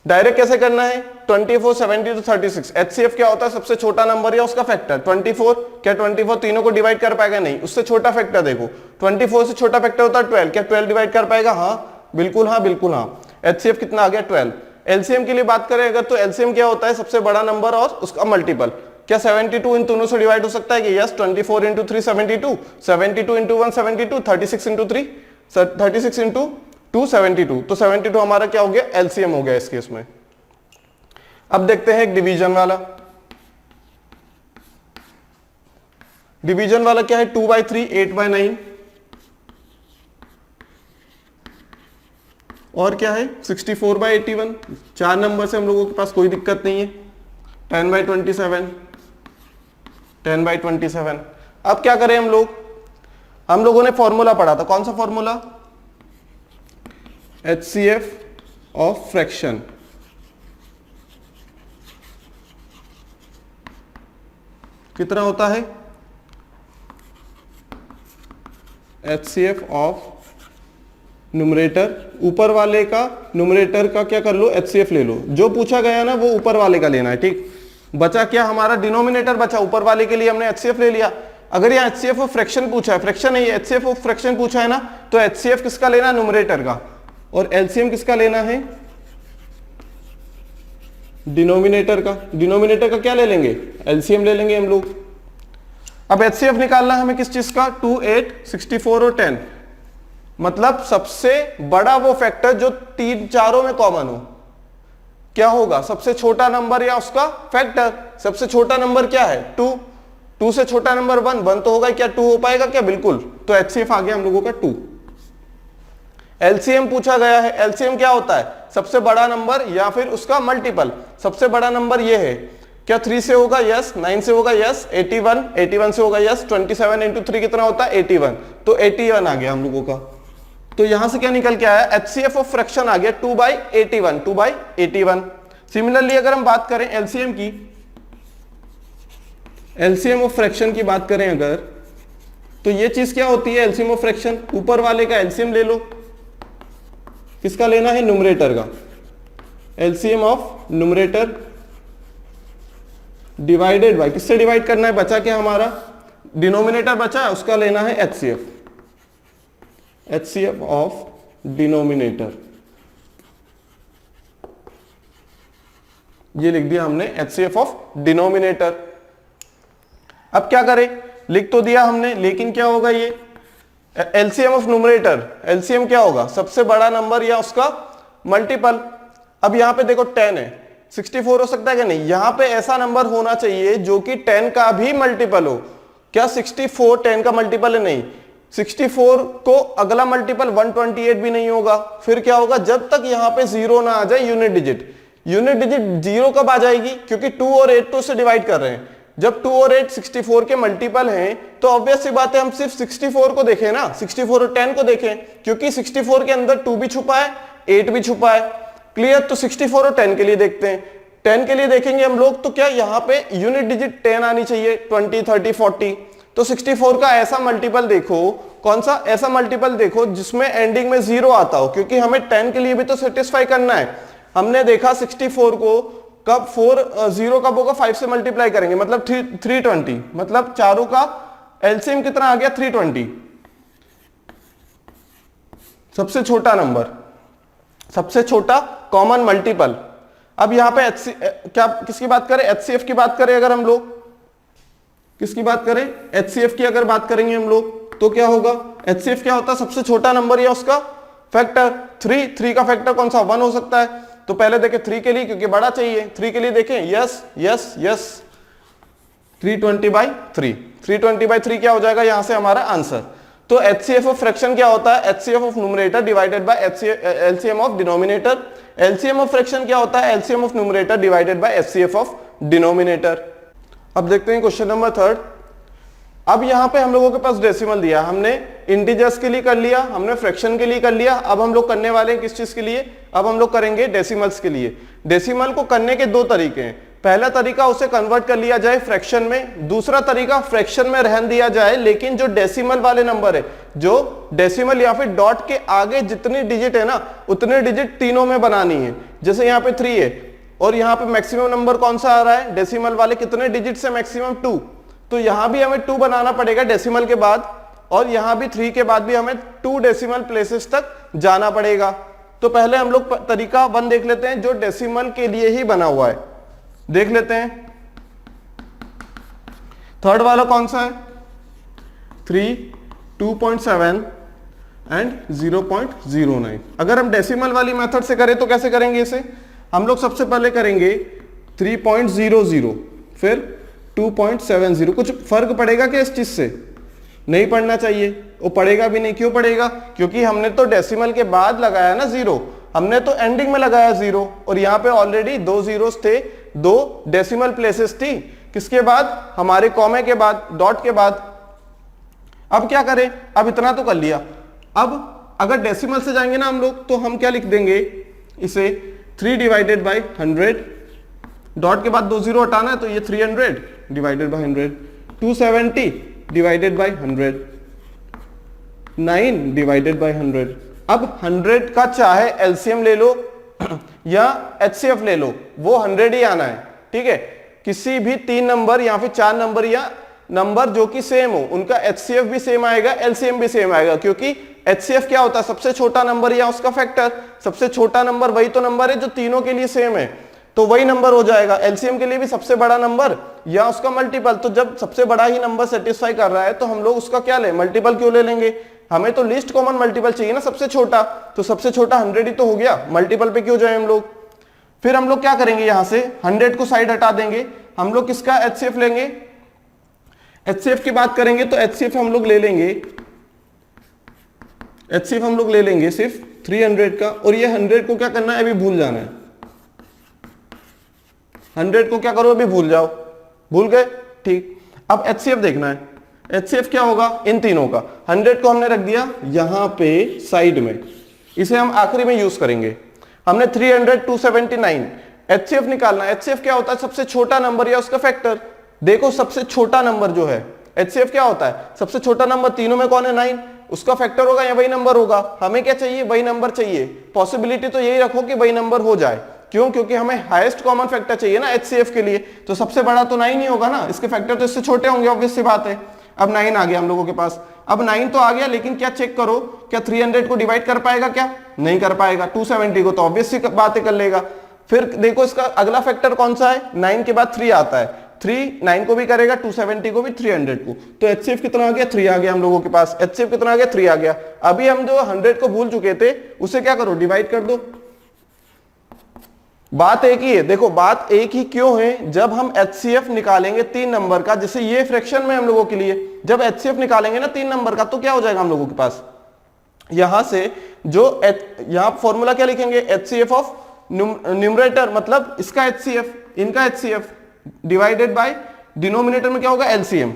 डायरेक्ट कैसे करना है, 24 72 36। HCF क्या होता है, सबसे छोटा नंबर या उसका फैक्टर। 24, क्या 24 तीनों को डिवाइड कर पाएगा, नहीं, उससे छोटा फैक्टर देखो, 24 से छोटा फैक्टर होता है 12, क्या 12 डिवाइड कर पाएगा, हाँ बिल्कुल, हाँ बिल्कुल हाँ। HCF कितना आ गया, 12। LCM के लिए बात करें अगर तो LCM क्या होता है, सबसे बड़ा नंबर और उसका मल्टीपल। क्या 72 इन दोनों से डिवाइड हो सकता है कि, yes, 24 into 3 72, 72 into 1 72, 36 into 3 36 into 2 72। तो 72 हमारा क्या हो गया, LCM हो गया इस केस में। अब देखते हैं एक डिवीजन वाला। डिवीजन वाला क्या है, 2/3, 8/9 और क्या है 64/81। 4 नंबर से हम लोगों के पास कोई दिक्कत नहीं है। 10/27, 10/27। अब क्या करें हम लोगों ने फॉर्मूला पढ़ा था, कौन सा फॉर्मूला, HCF ऑफ फ्रैक्शन। कितना होता है, HCF ऑफ न्यूमरेटर, ऊपर वाले का न्यूमरेटर का क्या कर लो, HCF ले लो। जो पूछा गया ना वो ऊपर वाले का लेना है, ठीक। बचा क्या हमारा, डिनोमिनेटर बचा, ऊपर वाले के लिए हमने HCF ले लिया। अगर यहाँ HCF ऑफ फ्रैक्शन पूछा है, फ्रैक्शन नहीं है, HCF ऑफ फ्रैक्शन पूछा है ना, तो HCF किसका लेना है, न्यूमरेटर का, और LCM किसका लेना है, डिनोमिनेटर का। डिनोमिनेटर का क्या ले लेंगे, LCM ले लेंगे हम लोग। अब HCF निकालना है हमें किस चीज का, 2 8 64 और 10, मतलब सबसे बड़ा वो फैक्टर जो चारों में कॉमन हो। क्या होगा, सबसे छोटा नंबर या उसका फैक्टर। सबसे छोटा नंबर क्या है, 2, 2 से छोटा नंबर 1, 1 तो होगा क्या, 2 हो पाएगा क्या, बिल्कुल। तो HCF आ गया हम लोगों का 2। एलसीएम पूछा गया है, एलसीएम क्या होता है, सबसे बड़ा नंबर या फिर उसका मल्टीपल। सबसे बड़ा नंबर ये है, क्या 3 से होगा, यस। 9 से होगा, यस। 81 से होगा, यस। 27 इंटू 3 कितना होता है, 81। तो 81 आ गया हम लोगों का। तो यहां से क्या निकल के आया, HCF ऑफ फ्रैक्शन आ गया 2/81, 2/81। सिमिलरली अगर हम बात करें एलसीएम की, एलसीएम ऑफ फ्रैक्शन की बात करें अगर, तो ये चीज क्या होती है, एलसीएम ऑफ फ्रैक्शन, ऊपर वाले का एलसीएम ले लो। किसका लेना है, न्यूमरेटर का। LCM of numerator divided by, किससे डिवाइड करना है, बचा क्या हमारा, डिनोमिनेटर बचा है, उसका लेना है एचसीएफ, एचसीएफ ऑफ डिनोमिनेटर। ये लिख दिया हमने, एचसीएफ ऑफ डिनोमिनेटर। अब क्या करें, लिख तो दिया हमने, लेकिन क्या होगा ये एलसीएम ऑफ न्यूमरेटर, एलसीएम क्या होगा, सबसे बड़ा नंबर या उसका मल्टीपल। अब यहां पे देखो 10 है, 64 हो सकता है क्या, नहीं। यहां पे ऐसा नंबर होना चाहिए जो कि 10 का भी मल्टीपल हो। क्या 64 10 का मल्टीपल है, नहीं। 64 को अगला मल्टीपल 128 भी नहीं होगा। फिर क्या होगा, जब तक यहां पे 0 ना आ जाए यूनिट डिजिट। यूनिट डिजिट 0 कब आ जाएगी, क्योंकि 2 और 8 तो से डिवाइड कर रहे हैं। जब 2 और 8 64 के मल्टीपल हैं, तो ऑब्वियस सी बात है हम सिर्फ 64 को देखें ना, 64 और 10 को देखें, क्योंकि 64 के अंदर 2 भी छुपा है, 8 भी छुपा है। क्लियर। तो 64 और 10 के लिए देखते हैं। 10 के लिए देखेंगे हम लोग, तो क्या यहाँ पे यूनिट डिजिट 10 आनी चाहिए, 20 30 40। तो 64 का ऐसा मल्टीपल देखो, कौन सा ऐसा मल्टीपल देखो जिसमें एंडिंग में 0 आता हो, क्योंकि हमें 10 के लिए भी तो सेटिस्फाई करना है। हमने देखा 64 को कब 0 कब होगा, 5 से मल्टीप्लाई करेंगे, मतलब 320, मतलब चारों का एलसीएम कितना आ गया, 320। सबसे छोटा नंबर, सबसे छोटा कॉमन मल्टीपल। अब यहां पे क्या किसकी बात करें, एचसीएफ की बात करें अगर हम लोग, किसकी बात करें, एचसीएफ की अगर बात करेंगे हम लोग, तो क्या होगा, एचसीएफ क्या होता है, सबसे छोटा नंबर या उसका फैक्टर। 3 का फैक्टर कौन सा, 1 हो सकता है। तो पहले देखें 3 के लिए, क्योंकि बड़ा चाहिए। 3 के लिए देखें, यस यस यस, 320/3, 320/3 क्या हो जाएगा यहां से हमारा आंसर। तो एचसीएफ ऑफ फ्रैक्शन क्या होता है, HCF of numerator divided by LCM of denominator. LCM of fraction क्या होता है, LCM of numerator divided by HCF of denominator. अब देखते हैं क्वेश्चन नंबर 3। अब यहां पे हम लोगों के पास डेसिमल दिया, हमने इंटीजर्स के लिए कर लिया, हमने फ्रैक्शन के लिए कर लिया। अब हम लोग करने वाले हैं किस चीज के लिए, अब हम लोग करेंगे डेसिमल्स के लिए। डेसिमल को करने के 2 तरीके हैं। पहला तरीका उसे कन्वर्ट कर लिया जाए फ्रैक्शन में, दूसरा तरीका फ्रैक्शन में रहन दिया जाए, लेकिन जो डेसिमल वाले नंबर है, जो डेसिमल या फिर डॉट के आगे जितनी डिजिट है ना, उतने डिजिट तीनों में बनानी है। जैसे यहाँ पे 3 है और यहाँ पे मैक्सिमम नंबर कौन सा आ रहा है, डेसिमल वाले कितने डिजिट से, मैक्सिमम 2। तो यहां भी हमें 2 बनाना पड़ेगा डेसिमल के बाद, और यहां भी 3 के बाद भी हमें 2 डेसिमल प्लेसेस तक जाना पड़ेगा। तो पहले हम लोग तरीका 1 देख लेते हैं, जो डेसिमल के लिए ही बना हुआ है। देख लेते हैं, थर्ड वाला कौन सा है, 3, 2.7 एंड 0.09। अगर हम डेसिमल वाली मेथड से करें तो कैसे करेंगे इसे, हम लोग सबसे पहले करेंगे 3.00, फिर 2.70। कुछ फर्क पड़ेगा क्या इस चीज से, नहीं पड़ना चाहिए, वो पड़ेगा भी नहीं। क्यों पड़ेगा, क्योंकि हमने तो डेसिमल के बाद लगाया ना 0, हमने तो एंडिंग में लगाया 0, और यहाँ पे ऑलरेडी 2 जीरोस थे, 2 डेसिमल प्लेसेस थी, किसके बाद, हमारे कॉमे के बाद, डॉट के बाद। अब क्या करें, अब इतना तो कर लिया। अब अगर डेसिमल से जाएंगे ना हम लोग, तो हम क्या लिख देंगे इसे, 3 डिवाइडेड बाई 100, डॉट के बाद 2 जीरो हटाना है, तो ये 300 divided by 100, 270 divided by 100, 9 divided by 100। अब 100 का चाहे एलसीएम ले लो या एचसीएफ ले लो, वो 100 ही आना है, ठीक है। किसी भी 3 नंबर या फिर 4 नंबर या नंबर जो कि सेम हो, उनका एचसीएफ भी सेम आएगा, एलसीएम भी सेम आएगा, क्योंकि एचसीएफ क्या होता है, सबसे छोटा नंबर या उसका फैक्टर। सबसे छोटा नंबर वही तो नंबर है जो तीनों के लिए सेम है, तो वही नंबर हो जाएगा। एलसीएम के लिए भी सबसे बड़ा नंबर या उसका मल्टीपल। तो जब सबसे बड़ा ही नंबर सेटिस्फाई कर रहा है, तो हम लोग उसका क्या ले, मल्टीपल क्यों ले लेंगे, हमें तो लीस्ट कॉमन मल्टीपल चाहिए ना, सबसे छोटा। तो सबसे छोटा 100 ही तो हो गया, मल्टीपल पे क्यों जाए हम लोग। फिर हम लोग क्या करेंगे, यहां से 100 को साइड हटा देंगे, हम लोग किसका एचसीएफ लेंगे, HCF की बात करेंगे तो HCF हम लोग ले लेंगे, HCF हम लोग ले लेंगे सिर्फ 300 का, और ये 100 को क्या करना है, अभी भूल जाना है। 100 को क्या करो, अभी भूल जाओ, भूल गए, ठीक। अब HCF देखना है, HCF क्या होगा इन तीनों का। 100 को हमने रख दिया यहां पे साइड में, इसे हम आखिरी में यूज करेंगे। हमने 300 279 HCF निकालना है। HCF क्या होता है, सबसे छोटा नंबर या उसका फैक्टर। देखो सबसे छोटा नंबर जो है HCF क्या होता है, सबसे छोटा नंबर तीनों में कौन है, 9, उसका फैक्टर होगा या वही नंबर होगा। हमें क्या चाहिए, वही नंबर चाहिए। पॉसिबिलिटी तो यही रखो कि वही नंबर हो जाए, क्यों, क्योंकि हमें हाईएस्ट कॉमन फैक्टर चाहिए ना HCF के लिए। तो सबसे बड़ा तो 9 ही होगा ना, इसके फैक्टर तो इससे छोटे होंगे, ऑब्वियस सी बात है। अब 9 आ गया हम लोगों के पास। अब 9 तो आ गया, लेकिन क्या चेक करो, क्या 300 को डिवाइड कर पाएगा, क्या नहीं कर पाएगा। 270 को तो ऑब्वियस सी बातें कर लेगा। फिर देखो इसका अगला फैक्टर कौन सा है, 9 के बाद 3 आता है, 3 9 को भी करेगा, 270 को भी, 300 को। तो HCF कितना आ गया, 3 आ गया हम लोगों के पास। HCF कितना आ गया, 3 आ गया। अभी हम जो 100 को भूल चुके थे उसे क्या करो, डिवाइड कर दो। बात एक ही है, देखो बात एक ही क्यों है, जब हम HCF निकालेंगे 3 नंबर का, जैसे ये फ्रैक्शन में हम लोगों के लिए, जब HCF निकालेंगे ना 3 नंबर का, तो क्या हो जाएगा हम लोगों के पास, यहां से जो यहां फॉर्मूला क्या लिखेंगे, HCF ऑफ न्यूमरेटर, मतलब इसका HCF, इनका HCF डिवाइडेड बाय डिनोमिनेटर में क्या होगा, LCM,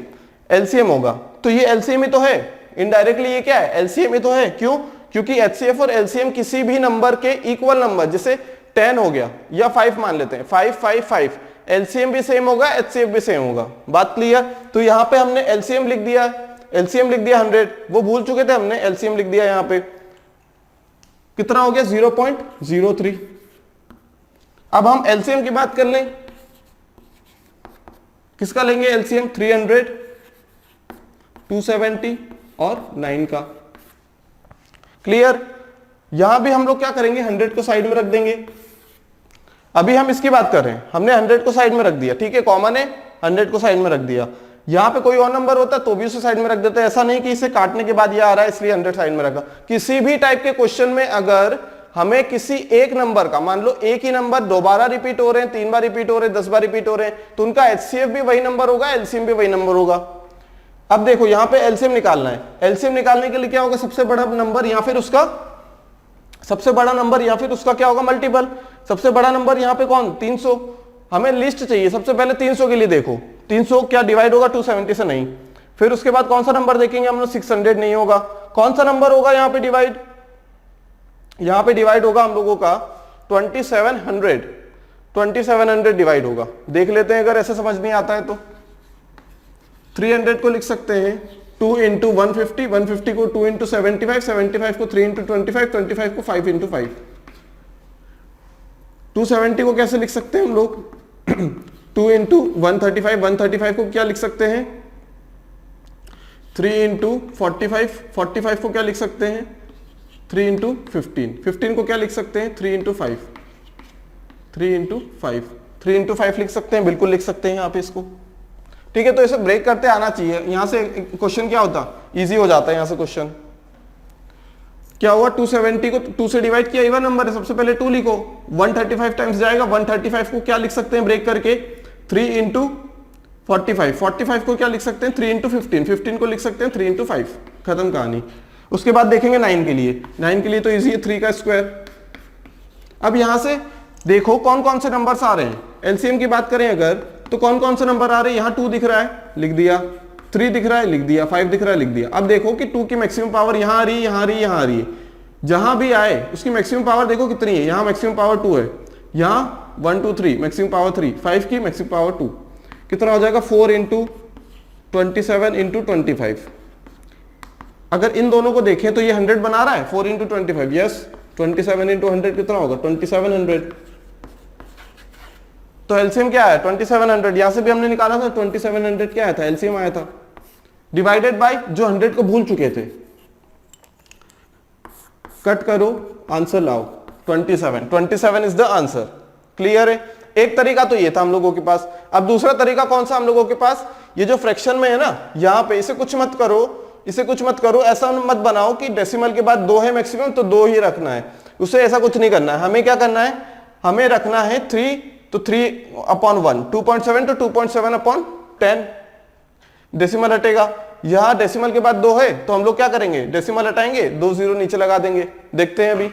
LCM होगा। तो ये LCM ही तो है, इनडायरेक्टली ये क्या है, LCM ही तो है। क्यों, क्योंकि HCF और LCM किसी भी नंबर के इक्वल नंबर, जैसे 10 हो गया या 5 मान लेते हैं, 5 5 5, LCM भी सेम होगा, HCF भी सेम होगा। बात क्लियर। तो यहां पे हमने LCM लिख दिया, LCM लिख दिया 100, वो भूल चुके थे हमने, LCM लिख दिया यहां पे, कितना हो गया 0.03। अब हम LCM की बात कर लें, किसका लेंगे LCM, 300 270 और 9 का। क्लियर। यहां भी हम लोग क्या करेंगे, 100 को साइड में रख देंगे। अभी हम इसकी बात कर रहे हैं, हमने 100 को साइड में रख दिया, ठीक है, कॉमन है, 100 को साइड में रख दिया। यहां पे कोई और नंबर होता तो भी उसे साइड में रख देते, ऐसा नहीं कि इसे काटने के बाद ये आ रहा है इसलिए 100 साइड में रखा। किसी भी टाइप के क्वेश्चन में अगर हमें किसी एक नंबर का, मान लो एक ही नंबर 2 बार रिपीट हो रहे हैं, 3 बार रिपीट हो रहे हैं, 10 बार रिपीट हो रहे हैं, तो उनका HCF भी वही नंबर होगा, LCM भी वही नंबर होगा। अब देखो यहां पे LCM निकालना है, LCM निकालने के लिए क्या होगा, सबसे बड़ा नंबर या फिर उसका, सबसे बड़ा नंबर या फिर उसका क्या होगा, मल्टीपल। सबसे बड़ा नंबर यहाँ पे कौन, 300। हमें लिस्ट चाहिए, सबसे पहले 300 के लिए देखो, 300 क्या डिवाइड होगा 270 से, नहीं। फिर उसके बाद कौन सा नंबर देखेंगे हम लोग, 600 नहीं होगा। कौन सा नंबर होगा यहाँ पे डिवाइड, यहाँ पे डिवाइड होगा हम लोगों का 2700, 2700 डिवाइड होगा। देख लेते हैं, अगर ऐसे समझ नहीं आता है तो 300 को लिख सकते हैं 2 इंटू 150, 150 को 2 इंटू 75, 75 को 3 इंटू 25, 25 को 5 इंटू 5। 270 को कैसे लिख सकते हैं हम लोग 2 इंटू 135, 135 को क्या लिख सकते हैं 3 इंटू 45, 45 को क्या लिख सकते हैं 3 इंटू 15, 15 को क्या लिख सकते हैं 3 इंटू 5, 3 इंटू 5, 3 इंटू 5 लिख सकते हैं, बिल्कुल लिख सकते हैं यहाँ पे इसको। ठीक है, तो इसे ब्रेक करते आना चाहिए, यहां से क्वेश्चन क्या होता, इजी हो जाता है यहां से क्वेश्चन। क्या हुआ, 270 को 2 से डिवाइड किया, इवन नंबर है, सबसे पहले 2 लिखो, 135 टाइम्स जाएगा, 135 को क्या लिख सकते हैं ब्रेक करके 3 इंटू 45, 45 को क्या लिख सकते हैं 3 इंटू 15, 15 को लिख सकते हैं 3 इंटू 5, खत्म कहानी। उसके बाद देखेंगे 9 के लिए, 9 के लिए तो इजी है, 3 का स्क्वायर। अब यहां से देखो कौन कौन से नंबर्स आ रहे हैं, एलसीएम की बात करें अगर तो कौन कौन से नंबर आ रहे हैं, यहां 2 दिख रहा है लिख दिया, 3 दिख रहा है लिख दिया, 5 दिख रहा है लिख दिया। अब देखो कि 2 की मैक्सिमम पावर यहां आ रही है, यहां आ रही है, यहां आ रही है, जहां भी आए उसकी मैक्सिमम पावर देखो कितनी है, यहां मैक्सिमम पावर 2 है, यहां 1 2 3 मैक्सिमम पावर 3, 5 की मैक्सिमम पावर 2, कितना हो जाएगा 4 इंटू 27 इंटू 25। अगर इन दोनों को देखें तो ये 100 बना रहा है, 4 इंटू 25, यस 27 इंटू 100 कितना होगा 2700। तो एलसीएम क्या है 2700, यहां से भी हमने निकाला था 2700 क्या आया था, एलसीएम आया था, डिवाइडेड बाय जो 100 को भूल चुके थे, कट करो आंसर लाओ 27 इज द आंसर। क्लियर है, एक तरीका तो ये था हम लोगों के पास। अब दूसरा तरीका कौन सा हम लोगों के पास, ये जो फ्रैक्शन में है ना, यहां पे इसे कुछ मत करो, इसे कुछ मत करो, ऐसा मत बनाओ कि डेसिमल के बाद 2 है मैक्सिमम तो 2 ही रखना है, उसे ऐसा कुछ नहीं करना है। हमें क्या करना है, हमें रखना है 3 तो 3/1, 2.7 तो 2.7/10, डेसिमल हटेगा, यहां डेसिमल के बाद 2 है तो हम लोग क्या करेंगे, डेसिमल हटाएंगे, 2 जीरो नीचे लगा देंगे। देखते हैं अभी